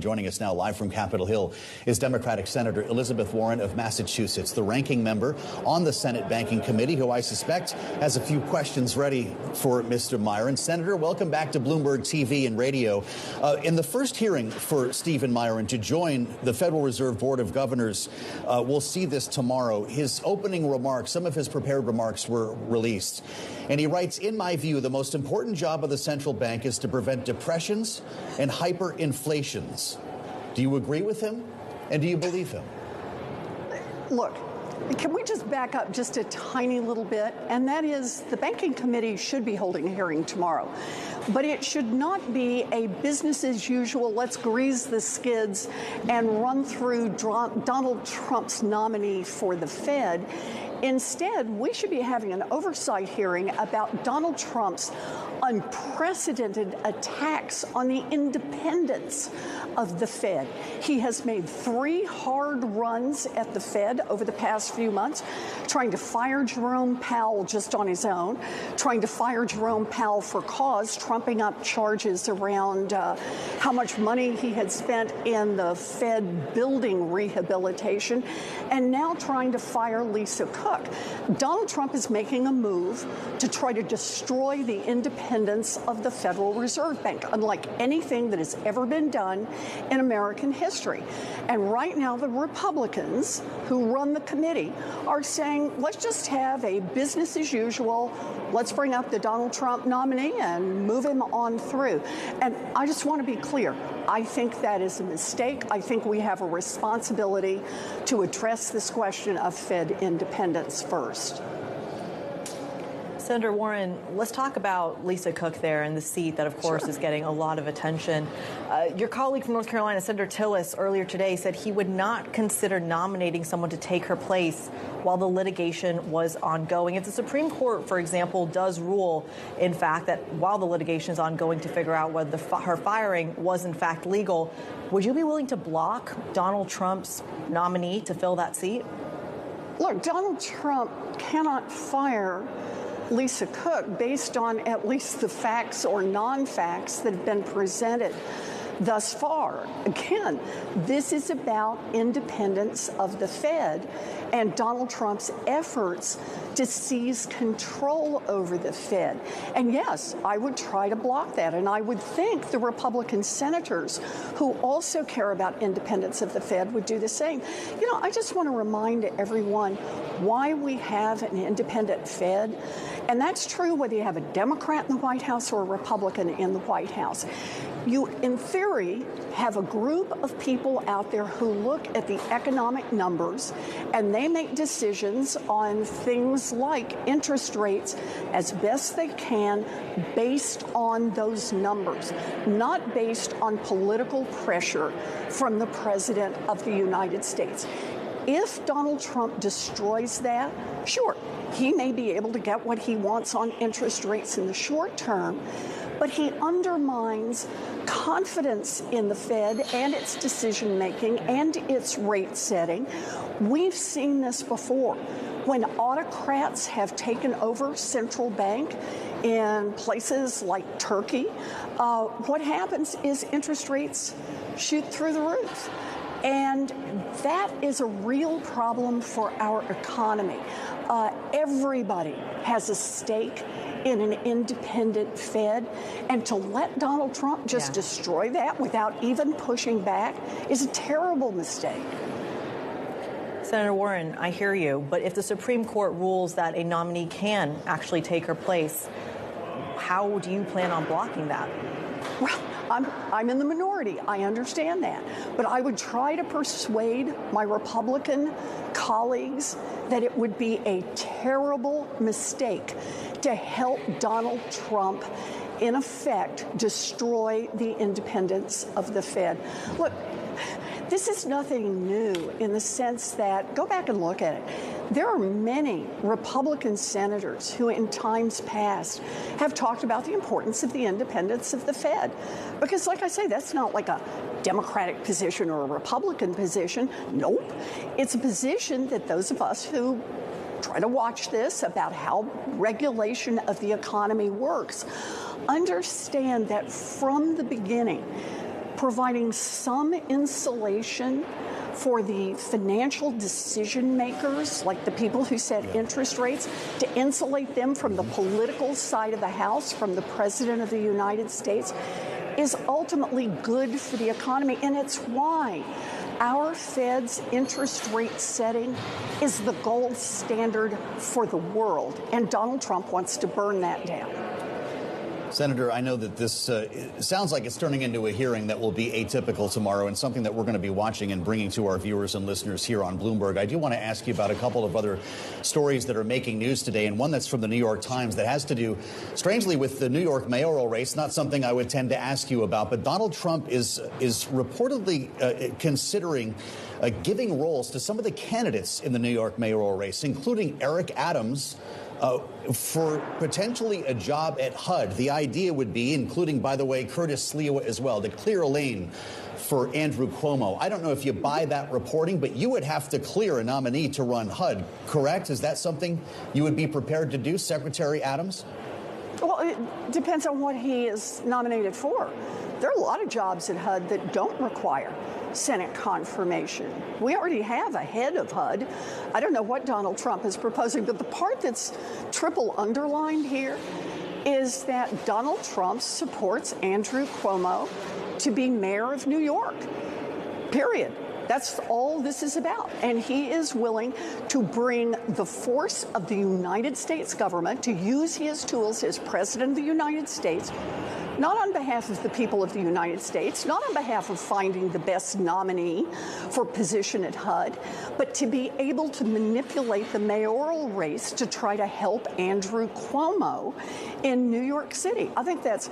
Joining us now live from Capitol Hill is Democratic Senator Elizabeth Warren of Massachusetts, the ranking member on the Senate Banking Committee, who I suspect has a few questions ready for Mr. Miron. Senator, welcome back to Bloomberg TV and radio. In the first hearing for Stephen Miron to join the Federal Reserve Board of Governors, we'll see this tomorrow. His opening remarks, some of his prepared remarks were released. And he writes, in my view, the most important job of the central bank is to prevent depressions and hyperinflations. Do you agree with him? And do you believe him? Look, can we just back up just a tiny little bit? And that is, the Banking Committee should be holding a hearing tomorrow. But it should not be a business as usual, let's grease the skids and run through Donald Trump's nominee for the Fed. Instead, we should be having an oversight hearing about Donald Trump's unprecedented attacks on the independence of the Fed. He has made 3 hard runs at the Fed over the past few months, trying to fire Jerome Powell just on his own, trying to fire Jerome Powell for cause, trumping up charges around how much money he had spent in the Fed building rehabilitation, and now trying to fire Lisa Cook. Donald Trump is making a move to try to destroy the independence of the Federal Reserve Bank, unlike anything that has ever been done in American history. And right now, the Republicans who run the committee are saying, let's just have a business as usual. Let's bring up the Donald Trump nominee and move him on through. And I just want to be clear. I think that is a mistake. I think we have a responsibility to address this question of Fed independence first. Senator Warren, let's talk about Lisa Cook there in the seat that, of course, is getting a lot of attention. Your colleague from North Carolina, Senator Tillis, earlier today said he would not consider nominating someone to take her place while the litigation was ongoing. If the Supreme Court, for example, does rule, in fact, that while the litigation is ongoing to figure out whether her firing was, in fact, legal, would you be willing to block Donald Trump's nominee to fill that seat? Look, Donald Trump cannot fire Lisa Cook based on at least the facts or non-facts that have been presented thus far. Again, this is about independence of the Fed and Donald Trump's efforts to seize control over the Fed. And yes, I would try to block that. And I would think the Republican senators who also care about independence of the Fed would do the same. You know, I just want to remind everyone why we have an independent Fed. And that's true whether you have a Democrat in the White House or a Republican in the White House. You, in theory, have a group of people out there who look at the economic numbers and they make decisions on things like interest rates as best they can based on those numbers, not based on political pressure from the President of the United States. If Donald Trump destroys that, sure, he may be able to get what he wants on interest rates in the short term, but he undermines confidence in the Fed and its decision making and its rate setting. We've seen this before. When autocrats have taken over central bank in places like Turkey, what happens is interest rates shoot through the roof. And that is a real problem for our economy. Everybody has a stake in an independent Fed, and to let Donald Trump just destroy that without even pushing back is a terrible mistake. Senator Warren, I hear you, but if the Supreme Court rules that a nominee can actually take her place, how do you plan on blocking that? Well, I'm in the minority. I understand that. But I would try to persuade my Republican colleagues that it would be a terrible mistake to help Donald Trump, in effect, destroy the independence of the Fed. Look, this is nothing new in the sense that, go back and look at it. There are many Republican senators who in times past have talked about the importance of the independence of the Fed. Because like I say, that's not like a Democratic position or a Republican position. Nope. It's a position that those of us who try to watch this about how regulation of the economy works understand that from the beginning, providing some insulation for the financial decision makers, like the people who set interest rates, to insulate them from the political side of the House, from the President of the United States, is ultimately good for the economy. And it's why our Fed's interest rate setting is the gold standard for the world. And Donald Trump wants to burn that down. Senator, I know that this sounds like it's turning into a hearing that will be atypical tomorrow and something that we're going to be watching and bringing to our viewers and listeners here on Bloomberg. I do want to ask you about a couple of other stories that are making news today, and one that's from the New York Times that has to do, strangely, with the New York mayoral race. Not something I would tend to ask you about, but Donald Trump is reportedly considering giving roles to some of the candidates in the New York mayoral race, including Eric Adams, for potentially a job at HUD. The idea would be, including, by the way, Curtis Sliwa as well, to clear a lane for Andrew Cuomo. I don't know if you buy that reporting, but you would have to clear a nominee to run HUD, correct? Is that something you would be prepared to do, Secretary Adams? Well, it depends on what he is nominated for. There are a lot of jobs at HUD that don't require Senate confirmation. We already have a head of HUD. I don't know what Donald Trump is proposing, but the part that's triple underlined here is that Donald Trump supports Andrew Cuomo to be mayor of New York, period. That's all this is about. And he is willing to bring the force of the United States government, to use his tools as president of the United States, not on behalf of the people of the United States, not on behalf of finding the best nominee for position at HUD, but to be able to manipulate the mayoral race to try to help Andrew Cuomo in New York City. I think that's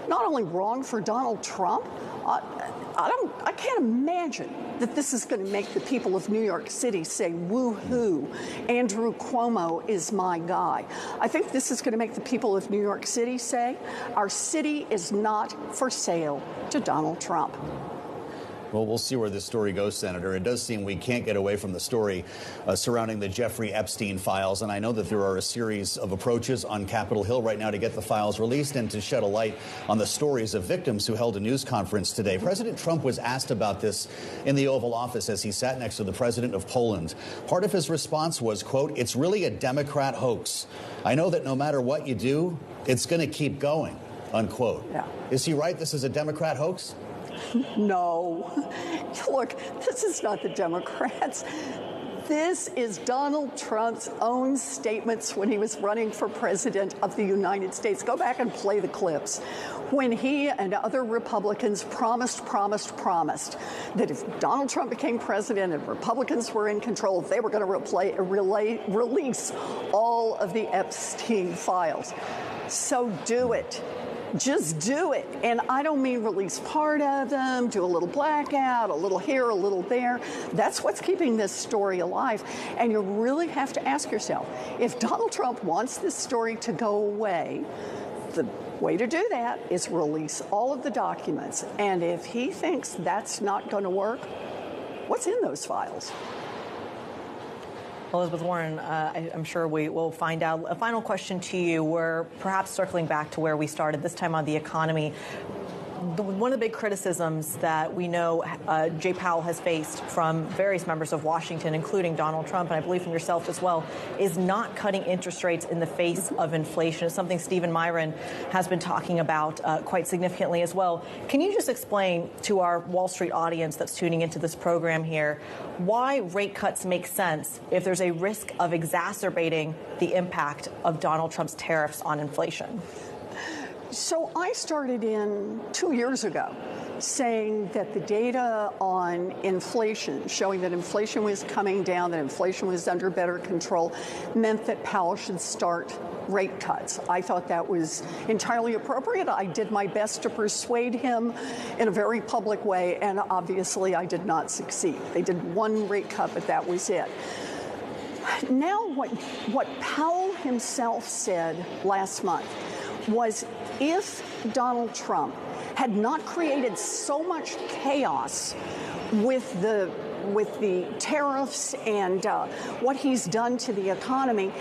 not only wrong for Donald Trump, I can't imagine that this is going to make the people of New York City say, woo-hoo, Andrew Cuomo is my guy. I think this is going to make the people of New York City say, our city is not for sale to Donald Trump. Well, we'll see where this story goes, Senator. It does seem we can't get away from the story surrounding the Jeffrey Epstein files. And I know that there are a series of approaches on Capitol Hill right now to get the files released and to shed a light on the stories of victims who held a news conference today. President Trump was asked about this in the Oval Office as he sat next to the president of Poland. Part of his response was, quote, "It's really a Democrat hoax. I know that no matter what you do, it's going to keep going," unquote. Yeah. Is he right? This is a Democrat hoax? No. Look, this is not the Democrats. This is Donald Trump's own statements when he was running for president of the United States. Go back and play the clips. When he and other Republicans promised that if Donald Trump became president and Republicans were in control, they were going to release all of the Epstein files. So do it. Just do it. And I don't mean release part of them, do a little blackout, a little here, a little there. That's what's keeping this story alive. And you really have to ask yourself, if Donald Trump wants this story to go away, the way to do that is release all of the documents. And if he thinks that's not going to work, what's in those files? Elizabeth Warren, I'm sure we will find out. A final question to you. We're perhaps circling back to where we started, this time on the economy. One of the big criticisms that we know Jay Powell has faced from various members of Washington, including Donald Trump, and I believe from yourself as well, is not cutting interest rates in the face of inflation. It's something Stephen Miron has been talking about quite significantly as well. Can you just explain to our Wall Street audience that's tuning into this program here why rate cuts make sense if there's a risk of exacerbating the impact of Donald Trump's tariffs on inflation? So I started in 2 years ago saying that the data on inflation, showing that inflation was coming down, that inflation was under better control, meant that Powell should start rate cuts. I thought that was entirely appropriate. I did my best to persuade him in a very public way, and obviously I did not succeed. They did one rate cut, but that was it. Now what Powell himself said last month was, if Donald Trump had not created so much chaos with the tariffs and what he's done to the economy,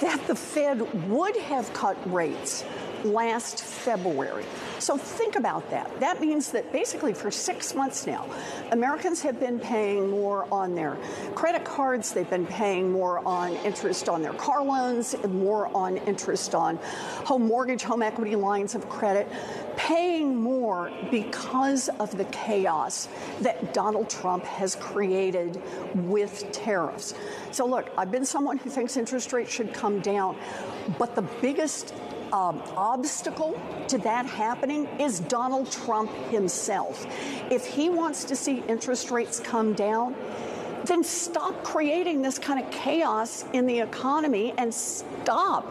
that the Fed would have cut rates last February. So think about that. That means that basically for 6 months now, Americans have been paying more on their credit cards, they've been paying more on interest on their car loans, and more on interest on home mortgage, home equity lines of credit, paying more because of the chaos that Donald Trump has created with tariffs. So look, I've been someone who thinks interest rates should come down, but the biggest obstacle to that happening is Donald Trump himself. If he wants to see interest rates come down, then stop creating this kind of chaos in the economy and stop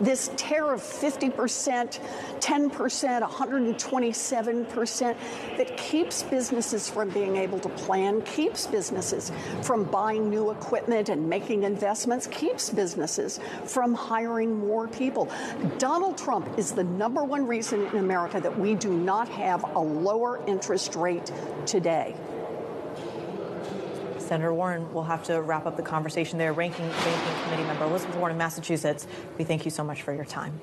this tariff 50%, 10%, 127% that keeps businesses from being able to plan, keeps businesses from buying new equipment and making investments, keeps businesses from hiring more people. Donald Trump is the #1 reason in America that we do not have a lower interest rate today. Senator Warren, we'll have to wrap up the conversation there. Ranking Committee Member Elizabeth Warren of Massachusetts, we thank you so much for your time.